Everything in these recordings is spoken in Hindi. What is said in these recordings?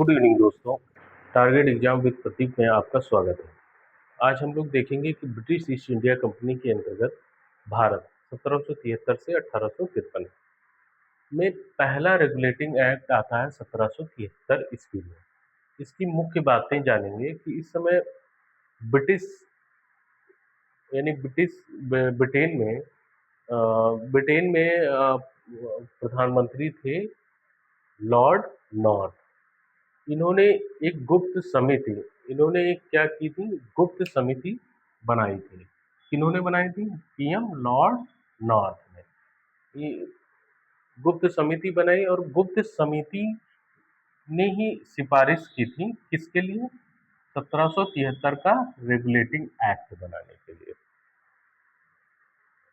गुड इवनिंग दोस्तों। टारगेट एग्जाम विद प्रतीक में आपका स्वागत है। आज हम लोग देखेंगे कि ब्रिटिश ईस्ट इंडिया कंपनी के अंतर्गत भारत 1773 से 1853 में पहला रेगुलेटिंग एक्ट आता है 1773 ईस्वी में। इसकी मुख्य बातें जानेंगे कि इस समय ब्रिटिश यानी ब्रिटेन में प्रधानमंत्री थे लॉर्ड नॉर्थ। इन्होंने एक गुप्त समिति बनाई थी। किन्होंने बनाई थी? पीएम लॉर्ड नॉर्थ ने ये गुप्त समिति बनाई और गुप्त समिति ने ही सिफारिश की थी किसके लिए? 1773 का रेगुलेटिंग एक्ट बनाने के लिए।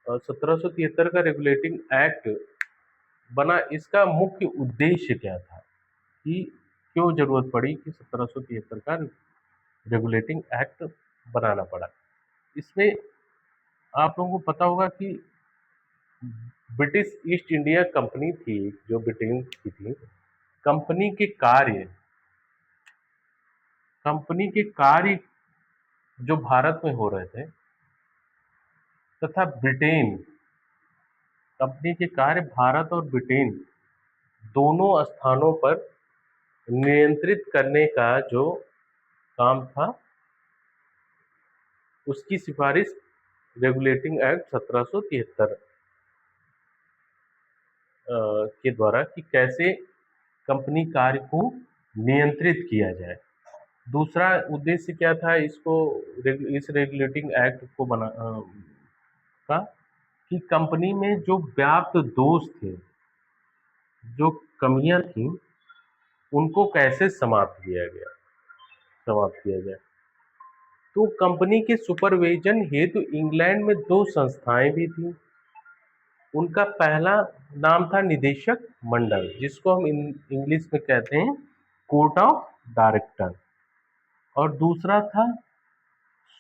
और 1773 का रेगुलेटिंग एक्ट बना, इसका मुख्य उद्देश्य क्या था कि क्यों जरूरत पड़ी कि 1773 का रेगुलेटिंग एक्ट बनाना पड़ा। इसमें आप लोगों को पता होगा कि ब्रिटिश ईस्ट इंडिया कंपनी थी जो ब्रिटेन की थी। कंपनी के कार्य जो भारत में हो रहे थे तथा कंपनी के कार्य भारत और ब्रिटेन दोनों स्थानों पर नियंत्रित करने का जो काम था उसकी सिफारिश रेगुलेटिंग एक्ट 1773 के द्वारा कि कैसे कंपनी कार्य को नियंत्रित किया जाए। दूसरा उद्देश्य क्या था इस रेगुलेटिंग एक्ट को का कि कंपनी में जो व्याप्त दोष थे, जो कमियां थी, उनको कैसे समाप्त किया जाए। तो कंपनी के सुपरविजन हेतु इंग्लैंड में 2 संस्थाएं भी थी। उनका पहला नाम था निदेशक मंडल, जिसको हम इंग्लिश में कहते हैं कोर्ट ऑफ डायरेक्टर, और दूसरा था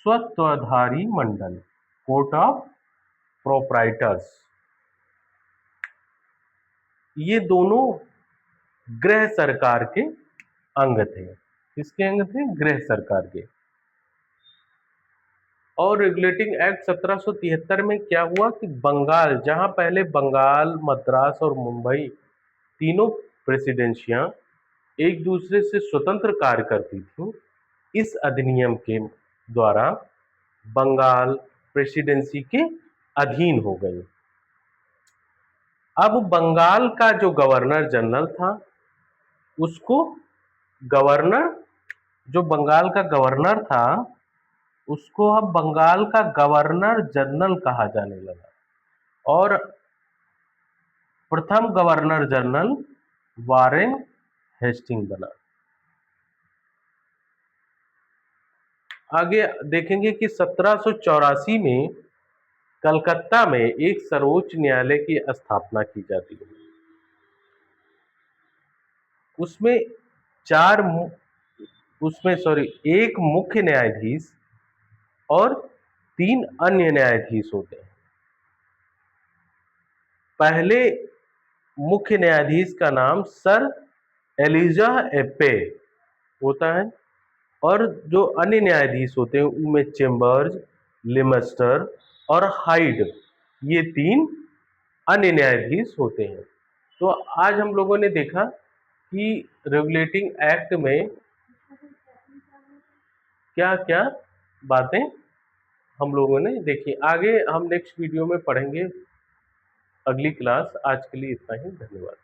स्वत्वाधारी मंडल, कोर्ट ऑफ प्रोप्राइटर्स। ये दोनों गृह सरकार के अंग थे। किसके अंग थे? गृह सरकार के। और रेगुलेटिंग एक्ट 1773 में क्या हुआ कि बंगाल, जहां पहले बंगाल, मद्रास और मुंबई तीनों प्रेसिडेंसियां एक दूसरे से स्वतंत्र कार्य करती थी, इस अधिनियम के द्वारा बंगाल प्रेसिडेंसी के अधीन हो गई। अब बंगाल का जो गवर्नर जनरल था उसको बंगाल का गवर्नर था उसको अब बंगाल का गवर्नर जनरल कहा जाने लगा, और प्रथम गवर्नर जनरल वारेन हेस्टिंग बना। आगे देखेंगे कि 1784 में कलकत्ता में एक सर्वोच्च न्यायालय की स्थापना की जाती है। एक मुख्य न्यायाधीश और 3 अन्य न्यायाधीश होते हैं। पहले मुख्य न्यायाधीश का नाम सर एलिजा एप्पे होता है, और जो अन्य न्यायाधीश होते हैं उनमें चेम्बर्स, लिमस्टर और हाइड, ये 3 अन्य न्यायाधीश होते हैं। तो आज हम लोगों ने देखा कि रेगुलेटिंग एक्ट में क्या क्या बातें हम लोगों ने देखी। आगे हम नेक्स्ट वीडियो में पढ़ेंगे अगली क्लास। आज के लिए इतना ही, धन्यवाद।